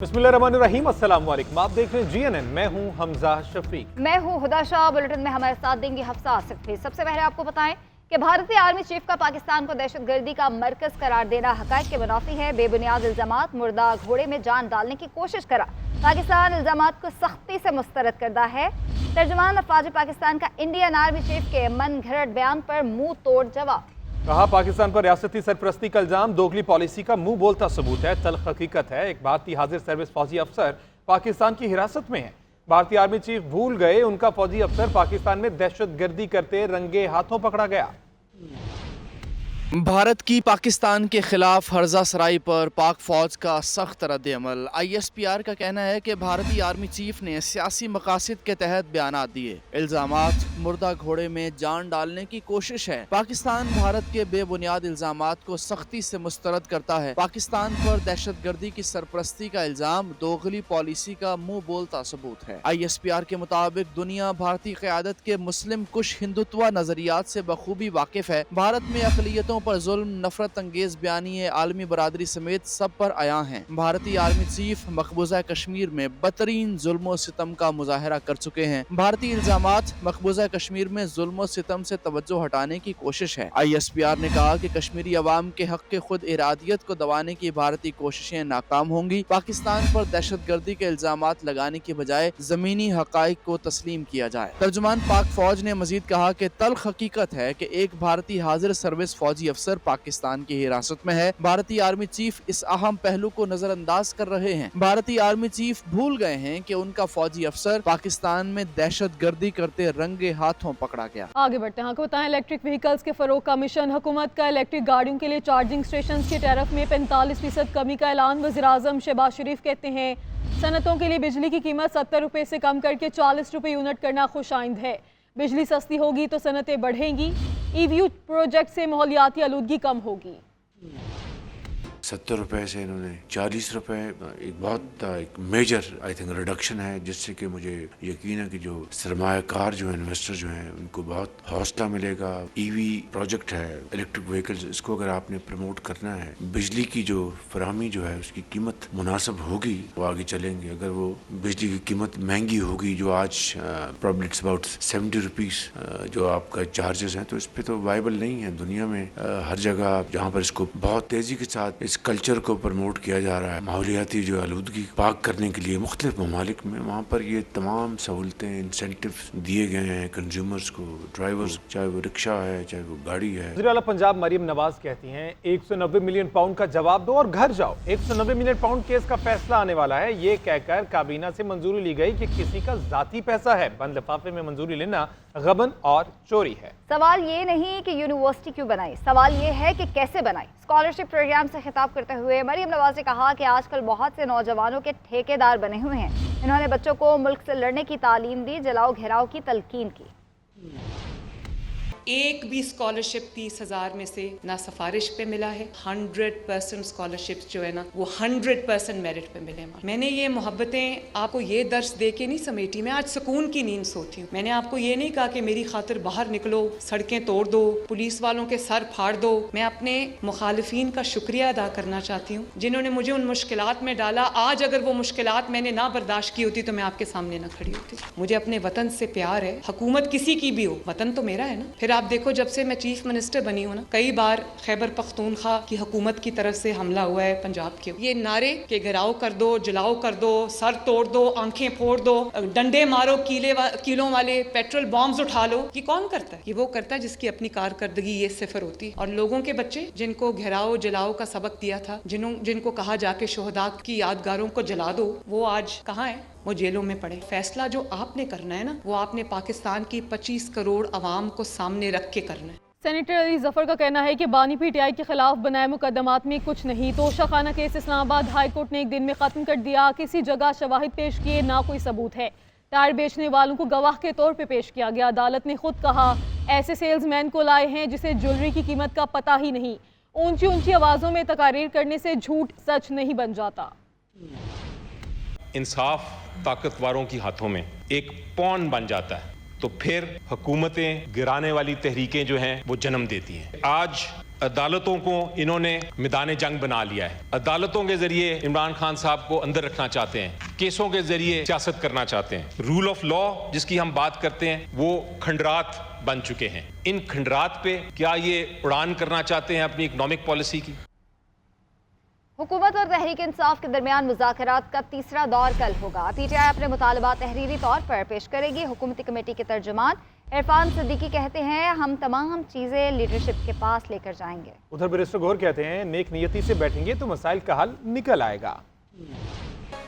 बिस्मिल्लाहिर्रहमानिर्रहीम, अस्सलाम वालेकुम। आप देख रहे हैं GNN। मैं हूं हमजा शफीक। मैं हूं हुदा शाह। बुलेटिन में हमारे साथ देंगे हफ्सा आसिफ। सबसे पहले आपको बताएं कि भारतीय आर्मी चीफ का पाकिस्तान को दहशतगर्दी का मरकज करार देना हकायक के मुनाफी है। बेबुनियाद इल्जामात, मुर्दा घोड़े में जान डालने की कोशिश करा। पाकिस्तान इल्जामात को सख्ती से मुस्तरद करता है। तर्जुमान अफवाज पाकिस्तान का इंडियन आर्मी चीफ के मन घड़त बयान पर मुंह तोड़ जवाब। कहा, पाकिस्तान पर रियासती सरपरस्ती का इल्जाम दोगली पॉलिसी का मुंह बोलता सबूत है। तल्ख हकीकत है, एक भारतीय हाजिर सर्विस फौजी अफसर पाकिस्तान की हिरासत में है। भारतीय आर्मी चीफ भूल गए उनका फौजी अफसर पाकिस्तान में दहशतगर्दी करते रंगे हाथों पकड़ा गया। भारत की पाकिस्तान के खिलाफ हर्जा सराई पर पाक फौज का सख्त रद्द अमल। ISPR का कहना है कि भारतीय आर्मी चीफ ने सियासी मकासद के तहत बयानात दिए। इल्जामात मुर्दा घोड़े में जान डालने की कोशिश है। पाकिस्तान भारत के बेबुनियाद इल्जामात को सख्ती से मुस्तरद करता है। पाकिस्तान पर दहशतगर्दी की सरपरस्ती का इल्जाम दोगली पॉलिसी का मुंह बोलता सबूत है। ISPR के मुताबिक दुनिया भारतीय क़यादत के मुस्लिम कुश हिंदुत्व नजरियात से बखूबी वाकिफ है। भारत में अक़लियतों पर जुल्म, नफरत अंगेज बयानिए आलमी बरादरी समेत सब पर आया हैं। भारतीय आर्मी चीफ मकबूजा कश्मीर में बदतरीन जुल्म सितम का मुजाहरा कर चुके हैं। भारतीय इल्जामात मकबूजा कश्मीर में जुल्म सितम से तवज्जो हटाने की कोशिश है। ISPR ने कहा कि कश्मीरी अवाम के हक के खुद इरादियत को दबाने की भारतीय कोशिशें नाकाम होंगी। पाकिस्तान पर दहशतगर्दी के इल्जामात लगाने की बजाय जमीनी हकाइक को तस्लीम किया जाए। तर्जुमान पाक फौज ने मजीद कहा कि तल्ख हकीकत है कि एक भारतीय हाजिर सर्विस फौजी अफसर पाकिस्तान की हिरासत में है। भारतीय आर्मी चीफ इस अहम पहलू को नजरअंदाज कर रहे हैं। भारतीय आर्मी चीफ भूल गए हैं कि उनका फौजी अफसर पाकिस्तान में दहशतगर्दी करते रंगे हाथों पकड़ा गया। आगे बढ़ते हैं, आपको बताएं इलेक्ट्रिक व्हीकल्स के फरोग का मिशन। हुकूमत का इलेक्ट्रिक गाड़ियों के लिए चार्जिंग स्टेशन के टैरिफ में 45% कमी का ऐलान। वज़ीर-ए-आज़म शहबाज शरीफ कहते हैं सनतों के लिए बिजली की कीमत 70 रुपए से कम करके 40 रुपए यूनिट करना खुशाइंद है। बिजली सस्ती होगी तो सनतें बढ़ेंगी। EVU प्रोजेक्ट से माहौलियाती आलूदगी कम होगी। 70 रुपए से इन्होंने 40 रुपए, एक बहुत एक मेजर आई थिंक रिडक्शन है, जिससे कि मुझे यकीन है कि जो सरमायाकार जो इन्वेस्टर जो हैं उनको बहुत हौसला मिलेगा। EV प्रोजेक्ट है, इलेक्ट्रिक व्हीकल्स, इसको अगर आपने प्रमोट करना है, बिजली की जो फराहमी जो है उसकी कीमत मुनासिब होगी वो आगे चलेंगे। अगर वो बिजली की कीमत महंगी होगी जो आज प्रॉब्ली इट्स अबाउट 70 रुपीज़ जो आपका चार्जेस हैं, तो इस पर तो वाइबल नहीं है। दुनिया में हर जगह जहाँ पर इसको बहुत तेज़ी के साथ इस कल्चर को प्रमोट किया जा रहा है, माहौलियाती जो आलूदगी पाक करने के लिए मुख्तलिफ ममालिक में, वहाँ पर ये तमाम सहूलतें, इंसेंटिव दिए गए हैं कंज्यूमर्स को, ड्राइवर्स, चाहे वो रिक्शा है चाहे वो गाड़ी है। वज़ीर आला पंजाब मरियम नवाज कहती हैं 190 मिलियन पाउंड का जवाब दो और घर जाओ। 190 मिलियन पाउंड केस का फैसला आने वाला है। ये कहकर काबीना से मंजूरी ली गई कि किसी का जाती पैसा है। बंद लिफाफे में मंजूरी लेना गबन और चोरी है। सवाल ये नहीं कि यूनिवर्सिटी क्यों बनाई, सवाल ये है कि कैसे बनाई। स्कॉलरशिप प्रोग्राम से खिताब करते हुए मरियम नवाज ने कहा कि आजकल बहुत से नौजवानों के ठेकेदार बने हुए हैं। इन्होंने बच्चों को मुल्क से लड़ने की तालीम दी, जलाओ घेराव की तलकीन की। एक भी स्कॉलरशिप 30,000 में से ना सिफारिश पे मिला है। 100% स्कॉलरशिप्स जो है ना वो 100% मेरिट पे मिले। मैंने ये मोहब्बतें आपको ये दर्स दे के नहीं समेटी, मैं आज सुकून की नींद सोती हूँ। मैंने आपको ये नहीं कहा कि मेरी खातिर बाहर निकलो, सड़कें तोड़ दो, पुलिस वालों के सर फाड़ दो। मैं अपने मुखालिफिन का शुक्रिया अदा करना चाहती हूँ जिन्होंने मुझे उन मुश्किलात में डाला। आज अगर वो मुश्किलात मैंने ना बर्दाश्त की होती तो मैं आपके सामने ना खड़ी होती। मुझे अपने वतन से प्यार है, हुकूमत किसी की भी हो, वतन तो मेरा है ना। फिर आप देखो, जब से मैं चीफ मिनिस्टर बनी हूँ ना, कई बार खैबर पख्तूनख्वा की हुकूमत की तरफ से हमला हुआ है पंजाब के। ये नारे के घिराव कर दो, जलाओ कर दो, सर तोड़ दो, आंखें फोड़ दो, डंडे मारो, कीलों वाले पेट्रोल बॉम्ब्स उठा लो, ये कौन करता है? ये वो करता है जिसकी अपनी कारकर्दगी ये सिफर होती है। और लोगों के बच्चे जिनको घिराव जलाओ का सबक दिया था, जिनको कहा जाके शोहदा की यादगारों को जला दो, वो आज कहाँ है? वो जेलों में पड़े। फैसला जो आपने करना है ना, वो आपने पाकिस्तान की 25 करोड़ अवाम को सामने रख के करना है। सेनेटर अली जफर का कहना है कि बानी PTI के खिलाफ बनाए मुकदमात में कुछ नहीं। Toshakhana case Islamabad high court ने एक दिन में खत्म कर दिया। किसी जगह शवाहिद पेश किए, ना कोई सबूत है। टायर बेचने वालों को गवाह के तौर पे पेश किया गया। अदालत ने खुद कहा ऐसे सेल्समैन को लाए हैं जिसे ज्वेलरी की कीमत का पता ही नहीं। ऊंची ऊंची आवाजों में तकारीर करने से झूठ सच नहीं बन जाता। इंसाफ ताकतवरों की हाथों में एक पॉन बन जाता है तो फिर हुकूमतें गिराने वाली तहरीकें जो हैं वो जन्म देती हैं। आज अदालतों को इन्होंने मैदान जंग बना लिया है। अदालतों के जरिए इमरान खान साहब को अंदर रखना चाहते हैं, केसों के जरिए सियासत करना चाहते हैं। रूल ऑफ लॉ जिसकी हम बात करते हैं वो खंडरात बन चुके हैं। इन खंडरात पे क्या ये उड़ान करना चाहते हैं अपनी इकोनॉमिक पॉलिसी की? हुकूमत और तहरीक इंसाफ के दरमियान मुज़ाकरात का तीसरा दौर कल होगा। पीटीआई अपने मुतालबात तहरीरी तौर पर पेश करेगी। हुकूमती कमेटी के तर्जुमान इरफान सिद्दीकी कहते हैं, हम तमाम चीज़ें लीडरशिप के पास लेकर जाएंगे। उधर बैरिस्टर गौहर कहते हैं, नेक नियति से बैठेंगे तो मसाइल का हल निकल आएगा।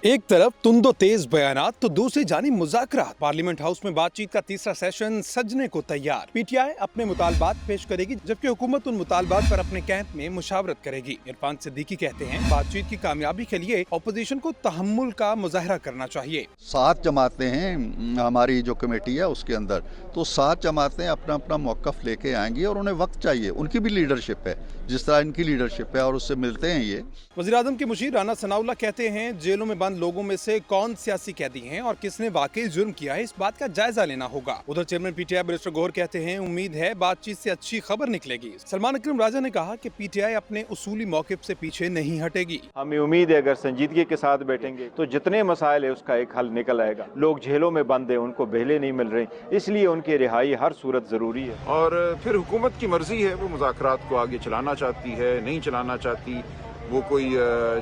एक तरफ तुंदो तेज बयानात तो दूसरी जानी मुज़ाकरात। पार्लियामेंट हाउस में बातचीत का तीसरा सेशन सजने को तैयार। पीटीआई अपने मुतालबात पेश करेगी जबकि हुकूमत उन मुतालबात पर अपने कैंप में मुशावरत करेगी। इरफान सिद्दीकी कहते हैं, बातचीत की कामयाबी के लिए अपोजिशन को तहम्मुल का मुजाहरा करना चाहिए। 7 जमातें हैं हमारी जो कमेटी है उसके अंदर, तो 7 जमातें अपना अपना मौक़िफ़ लेके आएंगी और उन्हें वक्त चाहिए। उनकी भी लीडरशिप है जिस तरह इनकी लीडरशिप है और उससे मिलते हैं ये। वज़ीर-ए-आज़म के मुशीर राना सनाउल्लाह कहते हैं, जेलों में बंद लोगों में से कौन सियासी कैदी हैं और किसने वाकई जुर्म किया है, इस बात का जायजा लेना होगा। उधर चेयरमैन पीटीआई बैरिस्टर गौहर कहते हैं, उम्मीद है बातचीत से अच्छी खबर निकलेगी। सलमान अकरम राजा ने कहा कि पीटीआई अपने उसूली मौक़िफ़ से पीछे नहीं हटेगी। हमें उम्मीद है अगर संजीदगी के साथ बैठेंगे तो जितने मसाइल है उसका एक हल निकल आएगा। लोग जेलों में बंद हैं, उनको बेहले नहीं मिल रही, इसलिए उनकी रिहाई हर सूरत ज़रूरी है। और फिर हुकूमत की मर्जी है, वो मुज़ाकरात को आगे चलाना चाहती है, नहीं चलाना चाहती। वो कोई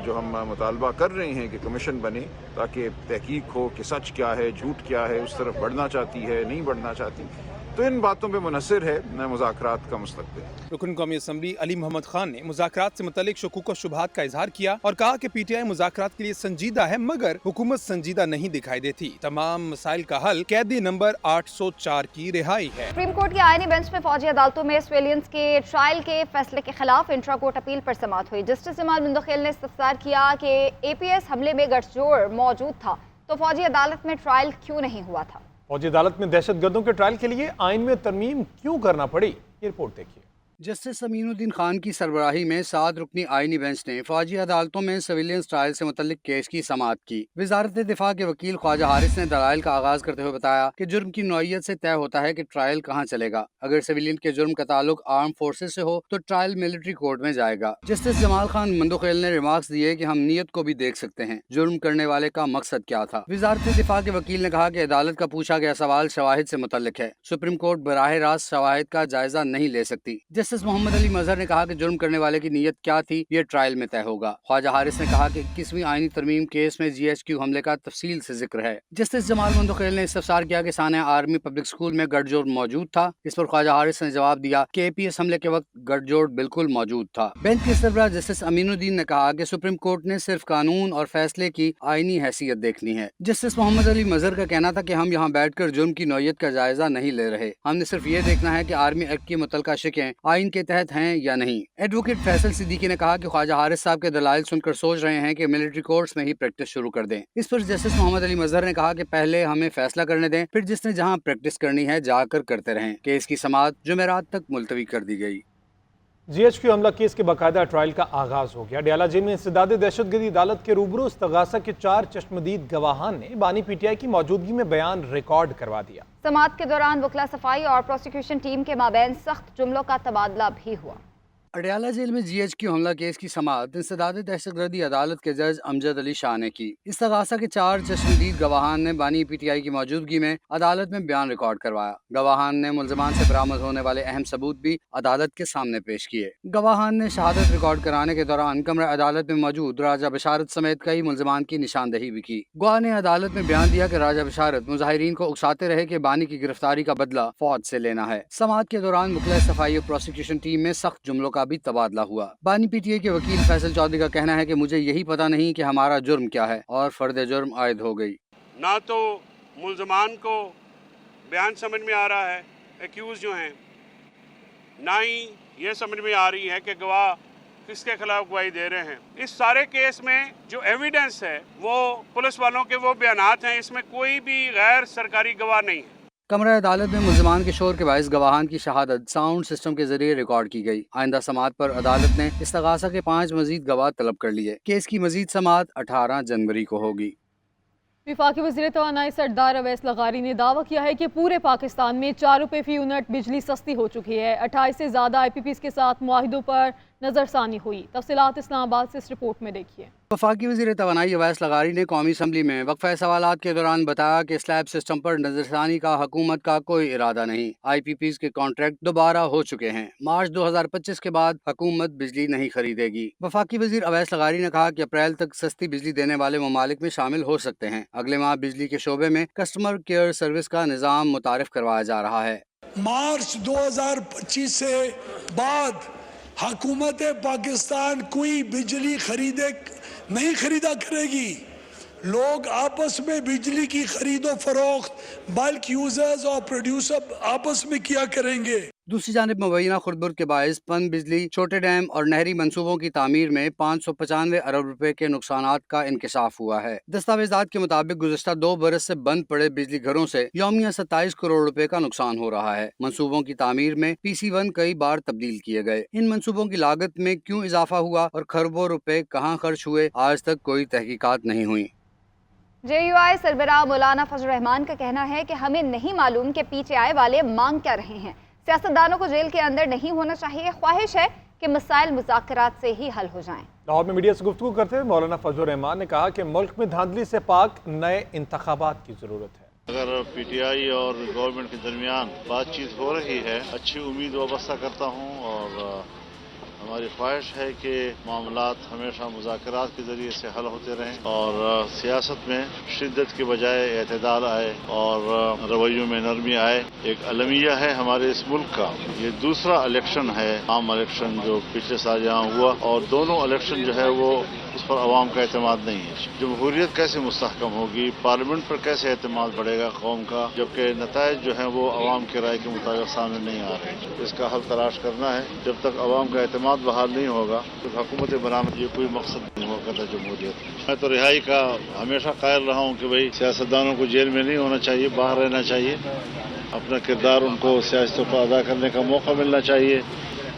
जो हम मुतालबा कर रहे हैं कि कमीशन बने ताकि तहकीक हो कि सच क्या है झूठ क्या है, उस तरफ बढ़ना चाहती है नहीं बढ़ना चाहती, तो इन बातों पे मुनसर है मुज़ाकरात का मुस्तक़बिल। रुकन कौमी असम्बली अली मोहम्मद खान ने मुज़ाकरात से मुतल्लिक शकूक और शुबहात का इजहार किया और कहा कि पीटीआई मुज़ाकरात के लिए संजीदा है मगर हुकूमत संजीदा नहीं दिखाई देती। तमाम मसाइल का हल कैदी नंबर 804 की रिहाई है। सुप्रीम कोर्ट के आईनी बेंच में फौजी अदालतों में सिविलियंस के ट्रायल के फैसले के खिलाफ इंट्रा कोर्ट अपील पर समाअत हुई। जस्टिस जमाल मुंदखिल ने इस्तफसार किया कि एपीएस हमले में गठजोड़ मौजूद था तो फौजी अदालत में ट्रायल क्यों नहीं हुआ था। फौजी अदालत में दहशत गर्दों के ट्रायल के लिए आइन में तरमीम क्यों करना पड़ी, ये रिपोर्ट देखिए। जस्टिस अमीनुद्दीन खान की सरबराही में 7 रुकनी आईनी बेंच ने फौजी अदालतों में सिविलियंस ट्रायल से मुतल्लिक केस की समाअत की। वजारत दिफा के वकील ख्वाजा हारिस ने दलाइल का आगाज करते हुए बताया कि जुर्म की नौइयत से तय होता है कि ट्रायल कहाँ चलेगा। अगर सिविलियन के जुर्म का ताल्लुक आर्म फोर्सेज से हो तो ट्रायल मिलिट्री कोर्ट में जाएगा। जस्टिस जमाल खान मुंदखिल ने रिमार्क्स दिए कि हम नीयत को भी देख सकते हैं, जुर्म करने वाले का मकसद क्या था। वजारत दिफा के वकील ने कहा कि अदालत का पूछा गया सवाल शवाहिद से मुतल्लिक है, सुप्रीम कोर्ट बराह रास्त शवाहिद का जायजा नहीं ले सकती। जस्टिस मोहम्मद अली मजहर ने कहा कि जुर्म करने वाले की नीयत क्या थी ये ट्रायल में तय होगा। ख्वाजा हारिस ने कहा कि 21वीं आईनी तरमीम केस में GHQ हमले का तफसील से जिक्र है। जस्टिस जमाल मुंदखिल ने इस्तफसार किया कि सानिया आर्मी पब्लिक स्कूल में गठजोड़ मौजूद था। इस पर ख्वाजा हारिस ने जवाब दिया कि APS हमले के वक्त गठजोड़ बिल्कुल मौजूद था। बेंच के सरबराह जस्टिस अमीनुद्दीन ने कहा कि सुप्रीम कोर्ट ने सिर्फ कानून और फैसले की आईनी हैसियत देखनी है। जस्टिस मोहम्मद अली मजहर का कहना था कि हम यहाँ बैठकर जुर्म की नौइयत का जायजा नहीं ले रहे, हमने सिर्फ ये देखना है कि आर्मी एक्ट की मुतलका शिकें आइन के तहत हैं या नहीं। एडवोकेट फैसल सिद्दीकी ने कहा कि ख्वाजा हारिस साहब के दलाइल सुनकर सोच रहे हैं कि मिलिट्री कोर्ट्स में ही प्रैक्टिस शुरू कर दें। इस पर जस्टिस मोहम्मद अली मजहर ने कहा कि पहले हमें फैसला करने दें, फिर जिसने जहां प्रैक्टिस करनी है जाकर करते रहें। केस की समाअत जुमेरात तक मुलतवी कर दी गई। GHQ हमला केस के बाकायदा ट्रायल का आगाज हो गया। डयाला जेल में इंसदाद दहशतगर्दी अदालत के रूबरू इस्तगासा के 4 चश्मदीद गवाहान ने बानी PTI की मौजूदगी में बयान रिकॉर्ड करवा दिया। समाअत के दौरान वकला सफाई और प्रोसिक्यूशन टीम के माबैन सख्त जुमलों का तबादला भी हुआ। अडयाला जेल में GHQ हमला केस की समाअत इंसदाद दहशतगर्दी अदालत के जज अमजद अली शाह ने की। इस्तगासा के 4 चश्मदीद गवाहान ने बानी PTI की मौजूदगी में अदालत में बयान रिकॉर्ड करवाया। गवाहान ने मुलजमान से बरामद होने वाले अहम सबूत भी अदालत के सामने पेश किए। गवाहान ने शहादत रिकॉर्ड कराने के दौरान कमरा अदालत में मौजूद राजा बशारत समेत कई मुलजमान की निशानदही भी की। गवाह ने अदालत में बयान दिया कि राजा बशारत मुजाहिरीन को उकसाते रहे कि बानी की गिरफ्तारी का बदला फौज से लेना है। समाअत के दौरान वकला सफाई और प्रोसिक्यूशन टीम में सख्त जुमलों का भी तबादला हुआ। बानी PTI के वकील फैसल चौधरी का कहना है कि मुझे यही पता नहीं कि हमारा जुर्म क्या है और फर्द जुर्म आयद हो गई। ना तो मुल्जमान को बयान समझ में आ रहा है एक्यूज जो हैं, ना ही ये समझ में आ रही है कि गवाह किसके खिलाफ गवाही दे रहे हैं। इस सारे केस में जो एविडेंस है वो पुलिस वालों के वो बयानात हैं, इसमें कोई भी गैर सरकारी गवाह नहीं है। कमरा अदालत में मुल्जमान के शोर के बायस गवाहान की शहादत साउंड सिस्टम के जरिए रिकॉर्ड की गई। आइंदा समाअत पर अदालत ने इस्तगासा के 5 मजीद गवाह तलब कर लिए। केस की मजीद समाअत 18 जनवरी को होगी। वफाकी वज़ीर तवानाई सरदार अवैस लगारी ने दावा किया है कि पूरे पाकिस्तान में 4 रुपये फी यूनिट बिजली सस्ती हो चुकी है। 28 से ज़्यादा IPPs के साथ मुआहिदों पर नज़रसानी हुई। तफसीलात इस्लामाबाद से इस रिपोर्ट में देखिए। वफाकी वज़ीर तवानाई अवैस लगारी ने कौमी असम्बली में वक्फे सवालात के दौरान बताया कि स्लैब सिस्टम पर नजरसानी का हुकूमत का कोई इरादा नहीं। IPPs के कॉन्ट्रैक्ट दोबारा हो चुके हैं। मार्च 2025 के बाद हुकूमत बिजली नहीं खरीदेगी। वफाकी वज़ीर अवैस लगारी ने कहा कि अप्रैल तक सस्ती बिजली देने वाले ममालिक में शामिल हो सकते हैं। अगले माह बिजली के शोबे में कस्टमर केयर सर्विस का निज़ाम मुतारिफ करवाया जा रहा है। मार्च 2025 से बाद हुकूमत पाकिस्तान कोई बिजली नहीं खरीदा करेगी। लोग आपस में बिजली की खरीदो फरोख्त बल्क यूजर्स और प्रोड्यूसर आपस में किया करेंगे। दूसरी जानिब मुबैना खुरदुर के बायस पन बिजली, छोटे डैम और नहरी मंसूबों की तामीर में 595 अरब रुपए के नुकसानात का इंकशाफ हुआ है। दस्तावेजात के मुताबिक गुज़श्ता 2 बरस से बंद पड़े बिजली घरों से यौमिया 27 करोड़ रुपए का नुकसान हो रहा है। मंसूबों की तामीर में PC1 कई बार तब्दील किए गए। इन मंसूबों की लागत में क्यों इजाफा हुआ और खरबों रुपए कहाँ खर्च हुए, आज तक कोई तहकीकात नहीं हुई। JUI सरबराह मौलाना फजल रहमान का कहना है कि हमें नहीं मालूम कि PTI वाले मांग क्या रहे हैं। सियासतदानों को जेल के अंदर नहीं होना चाहिए। ख्वाहिश है कि मसाइल मुज़ाकरात से ही हल हो जाएं। लाहौर में मीडिया से गुफ्तगू करते हुए मौलाना फजल रहमान ने कहा कि मुल्क में धांधली से पाक नए इंतखाबात की ज़रूरत है। अगर PTI और गवर्नमेंट के दरमियान बातचीत हो रही है, अच्छी उम्मीद वाबस्ता करता हूँ और हमारी ख्वाहिश है कि मामलात हमेशा मुज़ाकरात के ज़रिए से हल होते रहें और सियासत में शिद्दत के बजाय एतदाल आए और रवैयों में नरमी आए। एक अलमिया है हमारे इस मुल्क का। ये दूसरा इलेक्शन है, आम इलेक्शन जो पिछले साल यहाँ हुआ, और दोनों इलेक्शन जो है वो उस पर अवाम का एतमाद नहीं है। जमहूरियत कैसे मुस्तहकम होगी, पार्लियामेंट पर कैसे एतमाद बढ़ेगा कौम का, जबकि नताइज जो हैं वो अवाम की राय के मुताबिक सामने नहीं आ रहे। इसका हल तलाश करना है। जब तक अवाम का एतमाद बहाल नहीं होगा तो हुकूमत बनाना ये कोई मकसद नहीं होगा था जमहूरियत। मैं तो रिहाई का हमेशा कायल रहा हूँ कि भाई सियासतदानों को जेल में नहीं होना चाहिए, बाहर रहना चाहिए। अपना किरदार उनको सियासत पर अदा करने का मौका मिलना चाहिए।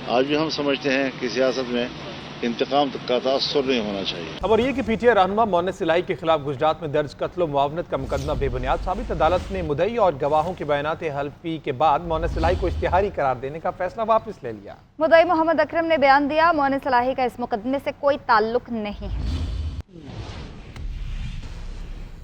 आज भी हम समझते हैं कि सियासत में इंतकाम का तासुर नहीं होना चाहिए। खबर ये कि PTI रहनुमा मोनिस इलाही के खिलाफ गुजरात में दर्ज कत्ल व मुआवनत का मुकदमा बेबुनियाद साबित। अदालत ने मुद्दई और गवाहों के बयानात हल्फी के बाद मोनिस इलाही को इश्तिहारी करार देने का फैसला वापस ले लिया। मुद्दई मोहम्मद अकरम ने बयान दिया, मोनिस इलाही का इस मुकदमे से कोई ताल्लुक नहीं है।